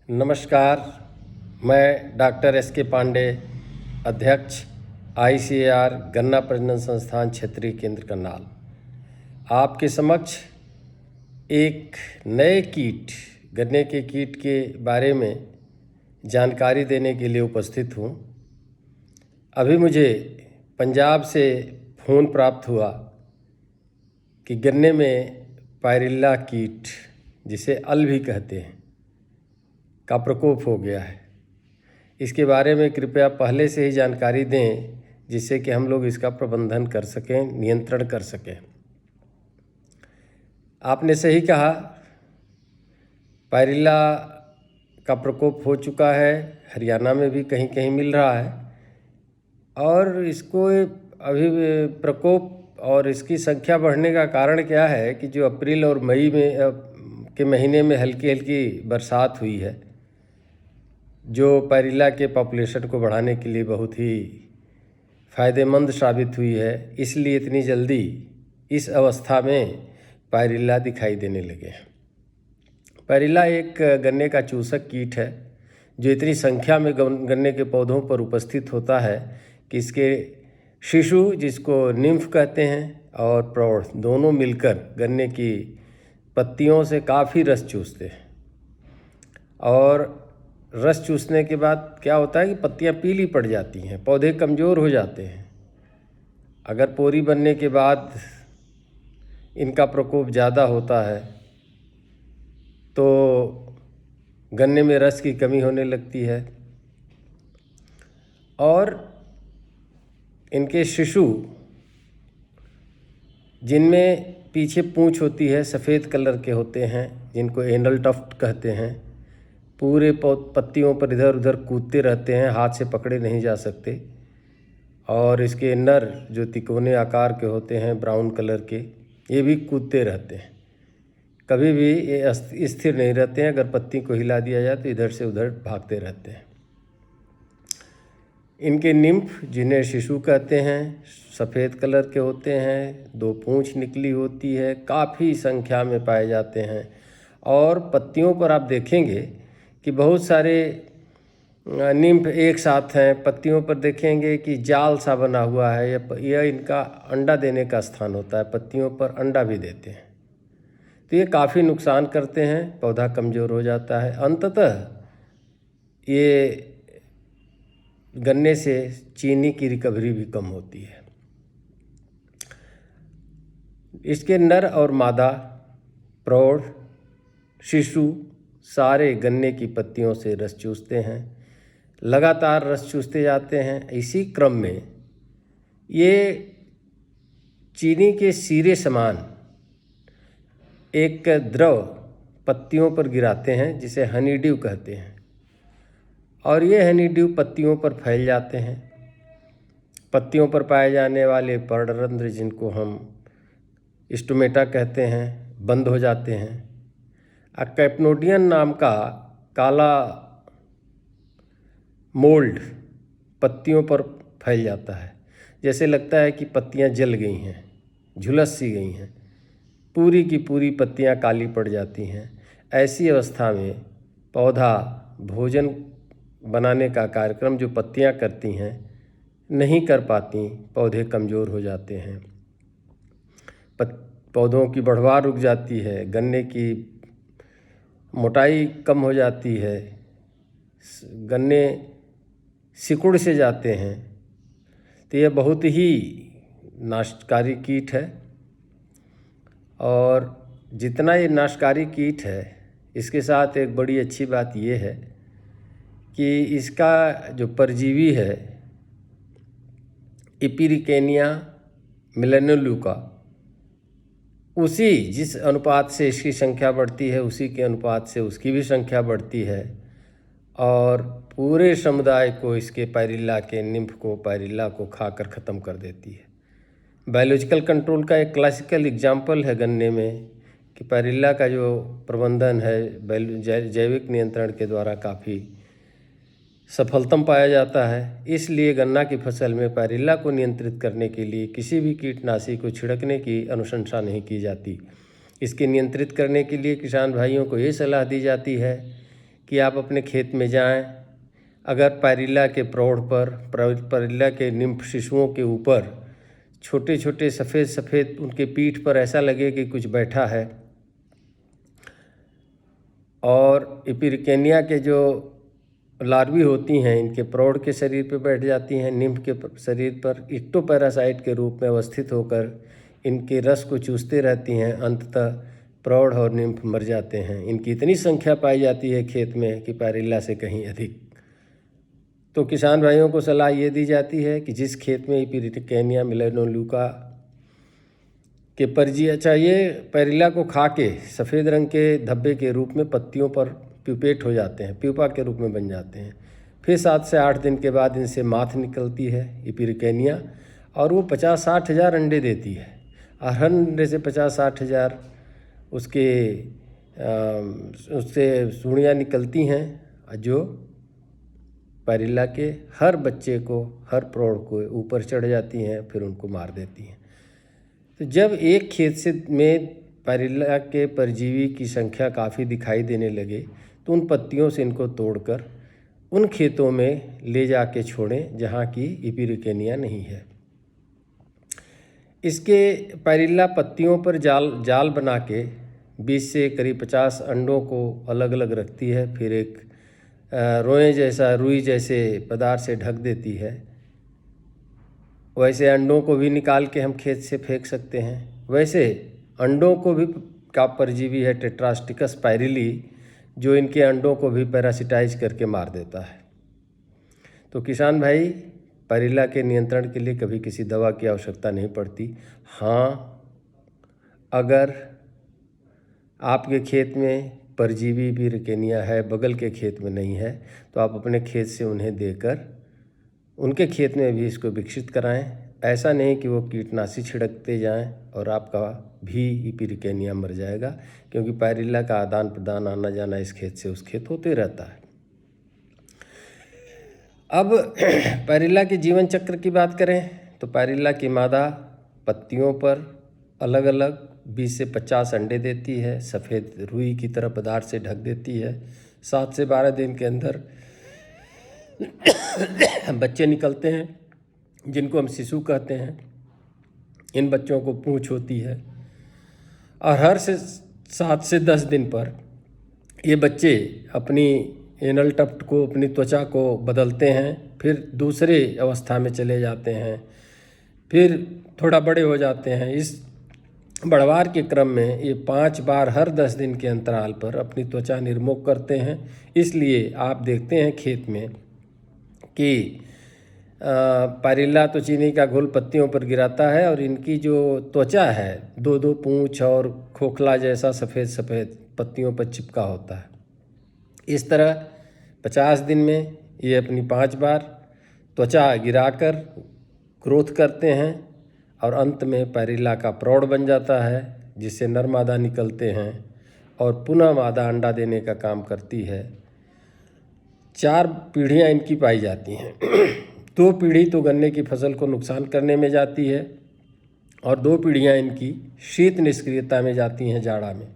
नमस्कार। मैं doctor S के पांडे, अध्यक्ष ICAR गन्ना प्रजनन संस्थान क्षेत्रीय केंद्र करनाल, आपके समक्ष एक नए कीट गन्ने के कीट के बारे में जानकारी देने के लिए उपस्थित हूँ। अभी मुझे पंजाब से फ़ोन प्राप्त हुआ कि गन्ने में पायरिल्ला कीट, जिसे अल भी कहते हैं, का प्रकोप हो गया है। इसके बारे में कृपया पहले से ही जानकारी दें, जिससे कि हम लोग इसका प्रबंधन कर सकें, नियंत्रण कर सकें। आपने सही कहा, पायरिल्ला का प्रकोप हो चुका है। हरियाणा में भी कहीं कहीं मिल रहा है और इसको अभी प्रकोप और इसकी संख्या बढ़ने का कारण क्या है कि जो अप्रैल और मई के महीने में हल्की हल्की बरसात हुई है, जो पायरिल्ला के पॉपुलेशन को बढ़ाने के लिए बहुत ही फ़ायदेमंद साबित हुई है। इसलिए इतनी जल्दी इस अवस्था में पायरिल्ला दिखाई देने लगे हैं। पायरिल्ला एक गन्ने का चूसक कीट है जो इतनी संख्या में गन्ने के पौधों पर उपस्थित होता है कि इसके शिशु, जिसको निम्फ कहते हैं, और प्रौढ़ दोनों मिलकर गन्ने की पत्तियों से काफ़ी रस चूसते हैं। और रस चूसने के बाद क्या होता है कि पत्तियां पीली पड़ जाती हैं, पौधे कमज़ोर हो जाते हैं। अगर पोरी बनने के बाद इनका प्रकोप ज़्यादा होता है तो गन्ने में रस की कमी होने लगती है और इनके शिशु, जिनमें पीछे पूँछ होती है, सफ़ेद कलर के होते हैं, जिनको एनल टफ्ट कहते हैं, पूरे पत्तियों पर इधर उधर कूदते रहते हैं, हाथ से पकड़े नहीं जा सकते। और इसके नर जो तिकोने आकार के होते हैं, ब्राउन कलर के, ये भी कूदते रहते हैं, कभी भी ये स्थिर नहीं रहते हैं। अगर पत्ती को हिला दिया जाए तो इधर से उधर भागते रहते हैं। इनके निम्फ, जिन्हें शिशु कहते हैं, सफ़ेद कलर के होते हैं, 2 पूँछ निकली होती है, काफ़ी संख्या में पाए जाते हैं। और पत्तियों पर आप देखेंगे कि बहुत सारे निम्फ एक साथ हैं। पत्तियों पर देखेंगे कि जाल सा बना हुआ है। यह इनका अंडा देने का स्थान होता है। पत्तियों पर अंडा भी देते हैं, तो ये काफ़ी नुकसान करते हैं, पौधा कमज़ोर हो जाता है। अंततः ये गन्ने से चीनी की रिकवरी भी कम होती है। इसके नर और मादा, प्रौढ़, शिशु सारे गन्ने की पत्तियों से रस चूसते हैं, लगातार रस चूसते जाते हैं। इसी क्रम में ये चीनी के सीरे समान एक द्रव पत्तियों पर गिराते हैं, जिसे हनी ड्यू कहते हैं। और ये हनी ड्यू पत्तियों पर फैल जाते हैं। पत्तियों पर पाए जाने वाले पर्णरंध्र, जिनको हम स्टोमेटा कहते हैं, बंद हो जाते हैं। कैप्नोडियन नाम का काला मोल्ड पत्तियों पर फैल जाता है। जैसे लगता है कि पत्तियां जल गई हैं, झुलस सी गई हैं, पूरी की पूरी पत्तियां काली पड़ जाती हैं। ऐसी अवस्था में पौधा भोजन बनाने का कार्यक्रम जो पत्तियां करती हैं नहीं कर पाती, पौधे कमज़ोर हो जाते हैं, पौधों की बढ़वार रुक जाती है, गन्ने की मोटाई कम हो जाती है, गन्ने सिकुड़ से जाते हैं। तो यह बहुत ही नाशकारी कीट है। और जितना ये नाशकारी कीट है, इसके साथ एक बड़ी अच्छी बात ये है कि इसका जो परजीवी है, इपिरिकेनिया मेलानोल्यूका, जिस अनुपात से इसकी संख्या बढ़ती है, उसी के अनुपात से उसकी भी संख्या बढ़ती है और पूरे समुदाय को, इसके पायरिल्ला के निम्फ को, पायरिल्ला को खाकर ख़त्म कर देती है। बायोलॉजिकल कंट्रोल का एक क्लासिकल एग्जाम्पल है गन्ने में कि पायरिल्ला का जो प्रबंधन है जैविक नियंत्रण के द्वारा काफ़ी सफलतम पाया जाता है। इसलिए गन्ना की फसल में पायरिल्ला को नियंत्रित करने के लिए किसी भी कीटनाशी को छिड़कने की अनुशंसा नहीं की जाती। इसके नियंत्रित करने के लिए किसान भाइयों को ये सलाह दी जाती है कि आप अपने खेत में जाएं, अगर पायरिल्ला के प्रौढ़ पर, पायरिल्ला के निम्फ शिशुओं के ऊपर छोटे छोटे सफ़ेद सफ़ेद उनके पीठ पर ऐसा लगे कि कुछ बैठा है, और इपिरिकेनिया के जो लार्वी होती हैं इनके प्रौढ़ के शरीर पर बैठ जाती हैं, निम्फ के शरीर पर इक्टोपैरासाइट के रूप में अवस्थित होकर इनके रस को चूसते रहती हैं, अंततः प्रौढ़ और निम्फ मर जाते हैं। इनकी इतनी संख्या पाई जाती है खेत में कि पायरिल्ला से कहीं अधिक। तो किसान भाइयों को सलाह ये दी जाती है कि जिस खेत में इपिरिकेनिया मेलानोल्यूका के परजीवी चाहिए, पायरिल्ला को खा के सफ़ेद रंग के धब्बे के रूप में पत्तियों पर प्यूपेट हो जाते हैं, प्यूपा के रूप में बन जाते हैं। फिर 7 से 8 दिन के बाद इनसे माथ निकलती है इपिरिकेनिया, और वो 50-60 हज़ार अंडे देती है, और हर अंडे से 50-60 हज़ार उससे सूढ़ियाँ निकलती हैं, जो पायरिल्ला के हर बच्चे को, हर प्रौढ़ को ऊपर चढ़ जाती हैं, फिर उनको मार देती हैं। तो जब एक खेत से में पायरिल्ला के परजीवी की संख्या काफ़ी दिखाई देने लगे, तो उन पत्तियों से इनको तोड़कर उन खेतों में ले जाके छोड़ें जहाँ की इपिरिकेनिया नहीं है। इसके पायरिल्ला पत्तियों पर जाल बना के 20 से करीब 50 अंडों को अलग अलग रखती है, फिर एक रुई जैसे पदार्थ से ढक देती है। वैसे अंडों को भी निकाल के हम खेत से फेंक सकते हैं। वैसे अंडों को भी का परजीवी है टेट्रास्टिकस पायरिली, जो इनके अंडों को भी पैरासिटाइज करके मार देता है। तो किसान भाई, पायरिल्ला के नियंत्रण के लिए कभी किसी दवा की आवश्यकता नहीं पड़ती। हाँ, अगर आपके खेत में परजीवी इपिरिकेनिया है, बगल के खेत में नहीं है, तो आप अपने खेत से उन्हें देकर उनके खेत में भी इसको विकसित कराएं। ऐसा नहीं कि वो कीटनाशी छिड़कते जाएं और आपका भी इपिरिकेनिया मर जाएगा, क्योंकि पायरिल्ला का आदान प्रदान, आना जाना इस खेत से उस खेत होते रहता है। अब पायरिल्ला के जीवन चक्र की बात करें तो पायरिल्ला की मादा पत्तियों पर अलग अलग 20 से 50 अंडे देती है, सफ़ेद रुई की तरह पदार्थ से ढक देती है। 7 से 12 दिन के अंदर बच्चे निकलते हैं, जिनको हम शिशु कहते हैं। इन बच्चों को पूंछ होती है, और हर 7 से 10 दिन पर ये बच्चे अपनी एनल टफ्ट को, अपनी त्वचा को बदलते हैं, फिर दूसरे अवस्था में चले जाते हैं, फिर थोड़ा बड़े हो जाते हैं। इस बढ़वार के क्रम में ये 5 बार हर 10 दिन के अंतराल पर अपनी त्वचा निर्मोक करते हैं। इसलिए आप देखते हैं खेत में कि पायरिल्ला तो चीनी का घोल पत्तियों पर गिराता है, और इनकी जो त्वचा है 2-2 पूंछ और खोखला जैसा सफ़ेद सफ़ेद पत्तियों पर चिपका होता है। इस तरह 50 दिन में ये अपनी 5 बार त्वचा गिराकर ग्रोथ करते हैं, और अंत में पायरिल्ला का प्रौढ़ बन जाता है, जिससे नर मादा निकलते हैं, और पुनः मादा अंडा देने का काम करती है। 4 पीढ़ियाँ इनकी पाई जाती हैं। 2 पीढ़ी तो गन्ने की फसल को नुकसान करने में जाती है, और 2 पीढ़ियाँ इनकी शीत निष्क्रियता में जाती हैं, जाड़ा में।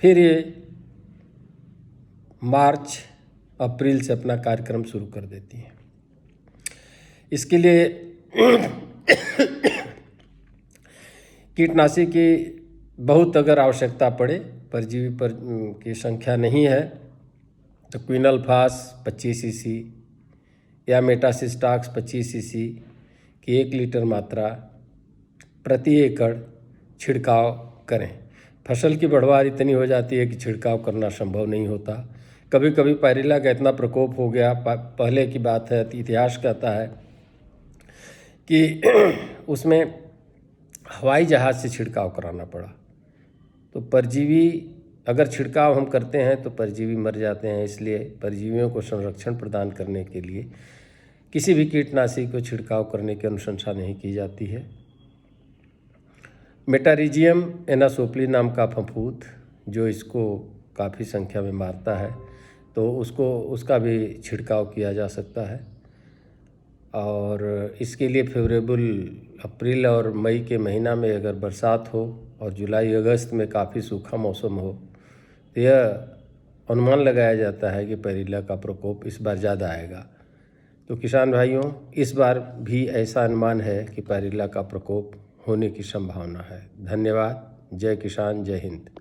फिर ये मार्च अप्रैल से अपना कार्यक्रम शुरू कर देती हैं। इसके लिए कीटनाशी की बहुत अगर आवश्यकता पड़े, परजीवी पर की संख्या नहीं है, तो क्विनलफास 25 सीसी या मेटासिस्टाक्स 25 सीसी की 1 लीटर मात्रा प्रति एकड़ छिड़काव करें। फसल की बढ़वार इतनी हो जाती है कि छिड़काव करना संभव नहीं होता। कभी कभी पायरिल्ला का इतना प्रकोप हो गया, पहले की बात है, इतिहास कहता है कि उसमें हवाई जहाज़ से छिड़काव कराना पड़ा। तो परजीवी अगर छिड़काव हम करते हैं तो परजीवी मर जाते हैं। इसलिए परजीवियों को संरक्षण प्रदान करने के लिए किसी भी कीटनाशी को छिड़काव करने की अनुशंसा नहीं की जाती है। मेटारिजियम एनासोप्ली नाम का फफूंद जो इसको काफ़ी संख्या में मारता है, तो उसका भी छिड़काव किया जा सकता है। और इसके लिए फेवरेबल अप्रैल और मई के महीना में अगर बरसात हो और जुलाई अगस्त में काफ़ी सूखा मौसम हो, तो यह अनुमान लगाया जाता है कि पैरीला का प्रकोप इस बार ज़्यादा आएगा। तो किसान भाइयों, इस बार भी ऐसा अनुमान है कि पैरीला का प्रकोप होने की संभावना है। धन्यवाद। जय किसान, जय हिंद।